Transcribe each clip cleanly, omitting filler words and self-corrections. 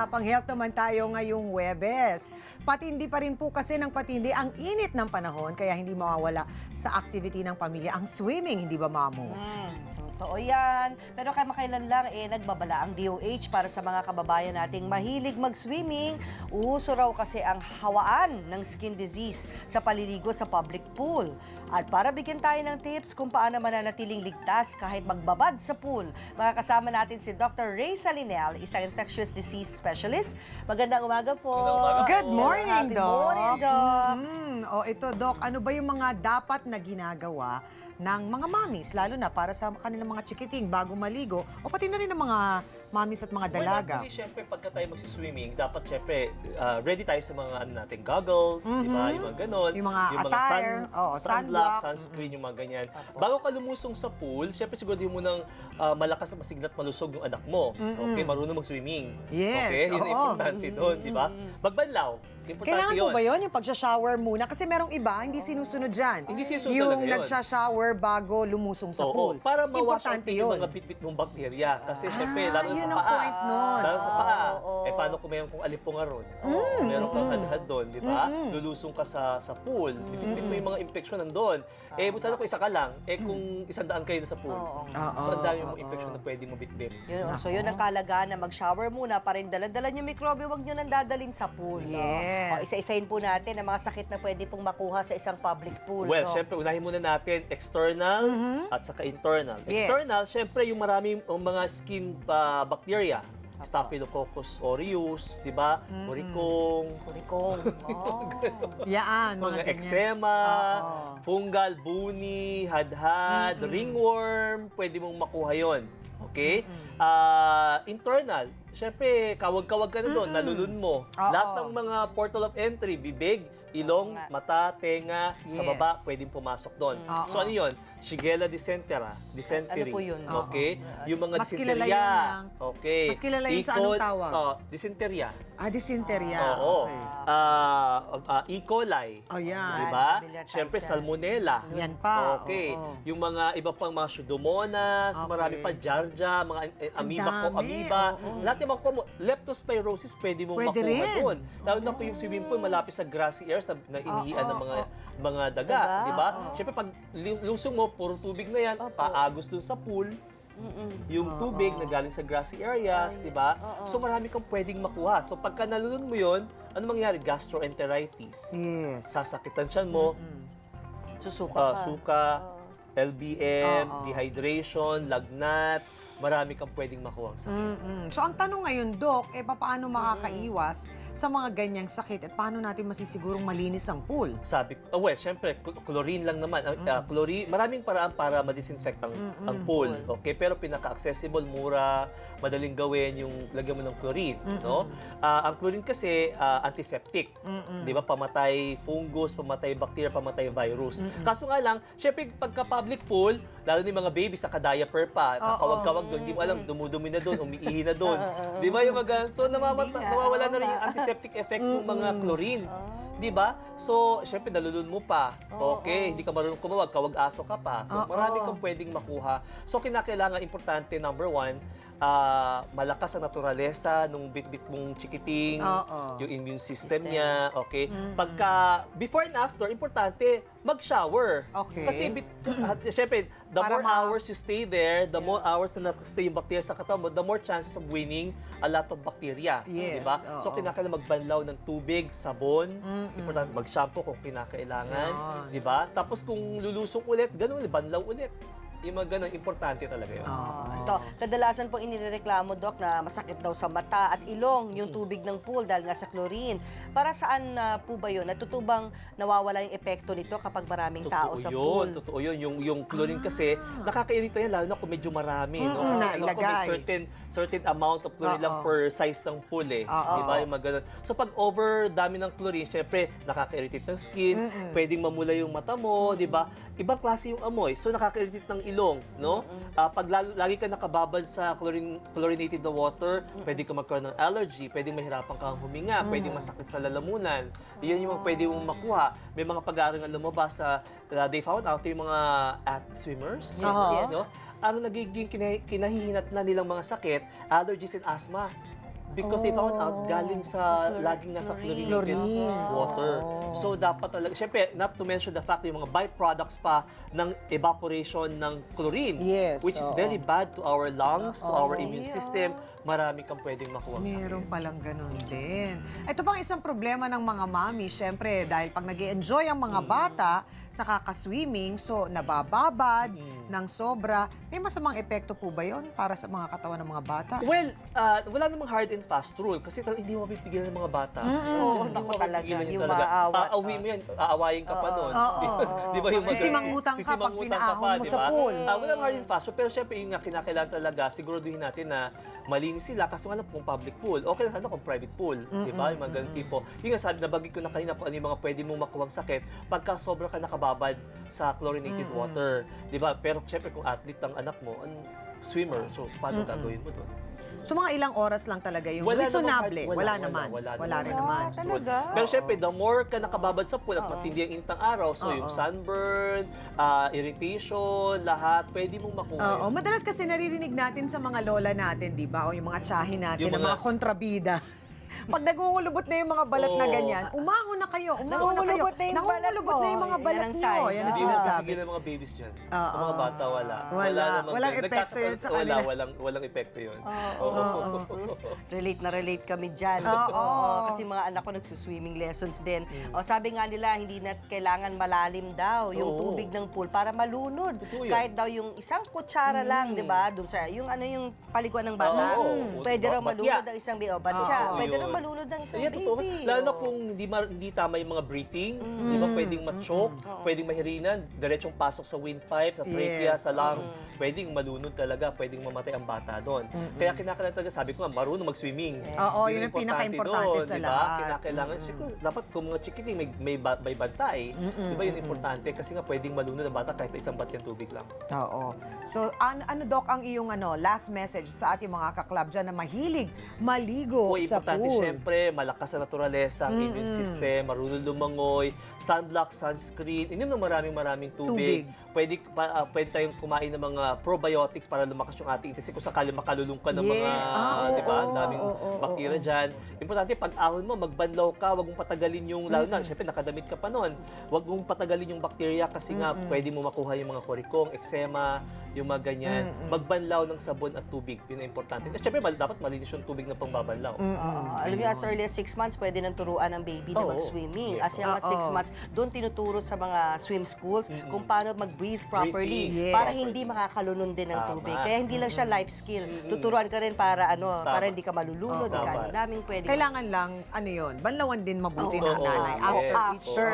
Usapang health naman tayo ngayong Huwebes. Patindi pa rin po kasi ng patindi ang init ng panahon kaya hindi mawawala sa activity ng pamilya ang swimming, hindi ba Mamo? Totoo yan. Pero kamakailan lang nagbabala ang DOH para sa mga kababayan nating mahilig mag-swimming. Uso raw kasi ang hawaan ng skin disease sa paliligo sa public pool. At para bigyan tayo ng tips kung paano mananatiling ligtas kahit magbabad sa pool, makakasama natin si Dr. Ray Salinel, isang infectious disease specialist. Magandang umaga po. Good morning, Happy Doc. morning, Doc. Ito, Doc, ano ba yung mga dapat na ginagawa ng mga mommies, lalo na para sa kanilang mga chikiting bago maligo, o pati na rin ng mga mommies at mga dalaga? Well, actually, syempre, pagka tayo magsiswimming, dapat syempre, ready tayo sa mga natin goggles, di ba? Yung mga ganon. Yung mga attire, sunblock, sunblock, sunscreen, yung mga ganyan. Bago ka lumusong sa pool, syempre siguro mo nang malakas na masiglat malusog yung anak mo. Okay, marunong mag-swimming. Yes, Okay, yun ang oo. importante doon, di ba? Magbanlaw. Importante Kailangan yun. po ba yun, yung pag-shower muna? Kasi merong iba, hindi sinusunod dyan. Hindi sinusunod yung talaga yun. nagsha-shower bago lumusong sa pool. Para mawash out Importante yung yun. mga bit-bit mong bakterya. Kasi syempre, lalo yun sa ang paa. point nun. Lalo sa paa. Paano kung mayroon kong alipungaron? Meron kang hadhad doon, di ba? Lulusong ka sa pool. Bibit-bit mo yung mga infection nandun. Sana kung isa ka lang, kung 100 kayo na sa pool. So, ang dami mong infection na pwede mo bit-bit. So yun ang kalagaan na mag-shower muna pa rin dala-dala yung microbe, huwag nyo nang dadalhin sa pool. No? Yes. O, isa-isahin po natin ang mga sakit na pwede pong makuha sa isang public pool. Well, no? syempre, unahin muna natin external at saka internal. Yes. External, syempre, yung maraming mga skin bacteria. Staphylococcus aureus, di ba? Burikong, Kurikong. Yaan, mga mga ganyan. eczema, Oo. fungal, buni, hadhad, ringworm, pwede mong makuha yon. Okay? Internal, syempre, kawag-kawag ka na doon, nalulun mo. Oo. Lahat ng mga portal of entry, bibig, ilong, mata, tenga, sa baba, Yes. pwedeng pumasok doon. Oo. So ano yun? Shigella dysentery. Ano po yun? Okay? Yung mga Mas kilala dysenteria. yun ng- Okay. mas kilala yun sa anong tawag? Dysenteria. Dysenteria. Oo. Okay. E. coli. Oh, yan. Diba? Familiar type Siyempre, yan. salmonella. Yan pa, Okay. oo. Yung mga iba pang mga pseudomonas, Okay. marami pa giardia, mga dami, amoeba. oo. Lahat yung mga leptospirosis pwede mong Pwede makuha rin. doon. Lalo na kung yung swimming pool malapit sa grassy areas na inihian ng mga daga. Daga, Di ba? Siyempre, pag lusong mo, puro tubig na yan, paagos dun sa pool. Yung tubig na galing sa grassy areas, di ba? So marami kang pwedeng makuha. So pagka nalulun mo yon, ano mangyayari? Gastroenteritis. Yes. Sasakitan siyan mo, Susuka ka. suka, LBM, dehydration, lagnat, marami kang pwedeng makuha sa So ang tanong ngayon, Doc, paano makakaiwas sa mga ganyang sakit at paano natin masisigurong malinis ang pool? well, syempre, chlorine lang naman. Chlorine, maraming paraan para ma-disinfect ang pool. Okay? Pero pinaka-accessible, mura, madaling gawin yung lagyan mo ng chlorine. No? Ang chlorine kasi, antiseptic. Di ba? Pamatay fungus, pamatay bacteria, pamatay virus. Kaso nga lang, syempre, pagka public pool, lalo ni mga babies, naka-diaper pa, kakawag-kawag doon, hindi mo alam, dumudumi na doon, umiihi na doon. Di ba? Yung so, nawawala na rin yung antiseptic effect ng mga chlorine. Di ba? So, syempre, nalulun mo pa. Okay? Hindi ka marunong kumawag, kawag-aso ka pa. So, marami kang pwedeng makuha. So, kinakailangan, importante, number 1, malakas ang naturalesa nung bit-bit mong chikiting, yung immune system niya, okay? Pagka, before and after, importante, mag-shower. Okay. Kasi, syempre, the Para more hours you stay there, the more hours na stay yung bacteria sa katawan mo, the more chances of winning a lot of bacteria. Yes, Diba? oo. So, kinakailangan magbanlaw ng tubig, sabon, importante mag-shampoo kung kinakailangan, di ba? Tapos kung lulusong ulit, ganun, banlaw ulit. Yung mga ganun, importante talaga yun. Ito, kadalasan po inireklamo, Doc, na masakit daw sa mata at ilong yung tubig ng pool dahil nga sa chlorine. Para saan po ba yun? Natutubang nawawala yung epekto nito kapag maraming tao sa pool? Totoo yun. Yung chlorine kasi, nakakairita yan, lalo na kung medyo marami. No? Kasi kung may certain amount of chlorine lang per size ng pool eh. Diba? Yung mga ganun. So pag over dami ng chlorine, syempre, nakaka-irritate ng skin, pwedeng mamula yung mata mo, diba? Ibang klase yung amoy. So nakaka-irritate ng ilong, no? Pag lagi ka nakababad sa chlorinated na water, pwede ka magkaroon ng allergy, pwedeng mahirapan kang huminga, pwedeng masakit sa lalamunan. Yan yung mga pwede mong makuha. May mga pag-aaral nga lumabas na they found out yung mga swimmers, no? Ang nagiging kinahihinat na nilang mga sakit, allergies and asthma. because they found out galing sa laging nasa chlorinated Chlorine. water. So dapat talaga, syempre, not to mention the fact yung mga byproducts pa ng evaporation ng chlorine, Yes, which is very bad to our lungs, to our immune system. Marami kang pwedeng makuha sa Meron palang ganun din. Ito pang isang problema ng mga mami, syempre, dahil pag nag-enjoy ang mga bata sa kakaswimming, so nabababad ng sobra, may masamang epekto po ba yon para sa mga katawan ng mga bata? Well, wala namang hard and fast rule kasi talagang hindi mo mapipigilan ng mga bata. Oo, Hindi naku mo talaga, mapipigilan yun yung talaga. maaawat. Aawi mo yan, aawayin ka pa nun. Di ba yung Sisimangutan ka pag pinaahon mo sa pool. Walang hard and fast rule, pero syempre yung nga kinakailangan talaga, siguraduhin natin na malinis sila kasi nga kung public pool. Okay lang sana kung private pool. Di ba? Yung mga ganun tipo. Yung nga sabi, nabagay ko na kanina kung ano yung mga pwede mong makuhang sakit pagka sobra ka nakababad sa chlorinated water. Di ba? Pero syempre kung athlete ang anak mo, swimmer, so paano gagawin mo doon? So mga ilang oras lang talaga yung Wala reasonable. namang Wala hard- naman. wala Wala rin naman. naman. Talaga? Pero syempre, the more ka nakababad sa pool at matindi ang init ng araw, so yung sunburn, irritation, lahat, pwede mong makuha. Oo, madalas kasi naririnig natin sa mga lola natin, di ba? O yung mga tsahin natin, Yung ng mga mga- kontrabida. Pag nagungulubot na yung mga balat na Oo. ganyan, umahon na kayo, umahon na kayo. Nangungulubot na yung balat Nangungulubot mo. na yung mga Yan balat ang nyo. sign. Yan ang Hindi mo sinasabi. mapigilan ng mga babies dyan. Oo. Ang mga bata, wala. Wala. namang Walang ganun. epekto yun sa Wala, kanila. walang epekto yun. Sus, relate na relate kami dyan. Oo. Kasi mga anak ko nagsuswimming lessons din. O, sabi nga nila, hindi na kailangan malalim daw yung Oo. tubig ng pool para malunod. Totoo yan. Kahit daw yung isang kutsara lang, di ba? Doon sa, yung ano yung paliguan ng bata. Oo. Pwede raw Batya. malunod ang isang baby. Batya. Oo. Pwede Yun. raw malunod ang isang Ayan, totoo. baby. Lalo na kung hindi tama yung mga breathing, di ba pwedeng ma-choke, pwedeng mahirinan, diretsong pasok sa windpipe, sa trachea, Yes. sa lungs, pwedeng malunod talaga, pwedeng mamatay ang bata doon. Kaya kinakailangan talaga, sabi ko nga, marunong mag-swimming. Oo, yun ang pinaka-importante sa di ba? lahat. Kinakailangan, siguro, dapat kung mga chikiting may bantay, di ba yun importante? Kasi nga pwedeng malunod ang bata kahit isang bat ng tubig lang. Oo. So, ano, Doc, ang iyong last message sa ating mga kaklab dyan na mahilig maligo O sa importante, pool? syempre, malakas na naturalesa ang immune system, marunong lumangoy, sunblock, sunscreen, inom ng maraming tubig. Pwede tayong kumain ng mga probiotics para lumakas yung ating intestine kung sakali makalulong ka ng mga, di ba, ang daming bakterya dyan. Importante, pag ahon mo, magbanlaw ka, wag mong patagalin yung, lalo na, syempre, nakadamit ka pa noon, wag mong patagalin yung bakterya kasi nga, pwede mo makuha yung mga korikong, eczema, yung mga ganyan. Magbanlaw ng sabon at tubig, yun ang importante. At syempre, dapat malinis yung tubig na pangbabanlaw. Alam niyo, as early as 6 months, pwede nang turuan ang baby na Oo. mag-swimming. Yes. As young as 6 months, doon tinuturo sa mga swim schools kung paano mag-breathe properly Breathing. para Yes. hindi makakalunon din ng Tama. tubig. Kaya hindi lang siya life skill. Tuturuan ka rin para para hindi ka malulunod. Tama. Ang daming pwede. Kailangan lang, banlawan din mabuti Oo. ng Oo. nanay Yes. after each After.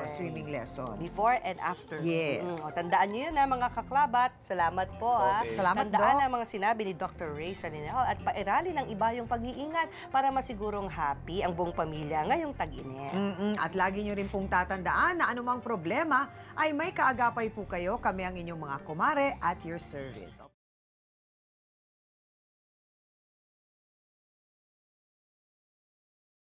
swimming lessons. Before and after. Yes. Tandaan niyo yun mga kaklabat. Salamat po. Okay. Salamat, Tandaan Doc. ang mga sinabi ni Dr. Ray Saninel at pairali ng iba yung pag-iingat para masigurong happy ang buong pamilya ngayong tag-init. At lagi nyo rin pong tatandaan na anumang problema ay may kaagapay po kayo. Kami ang inyong mga kumare at your service.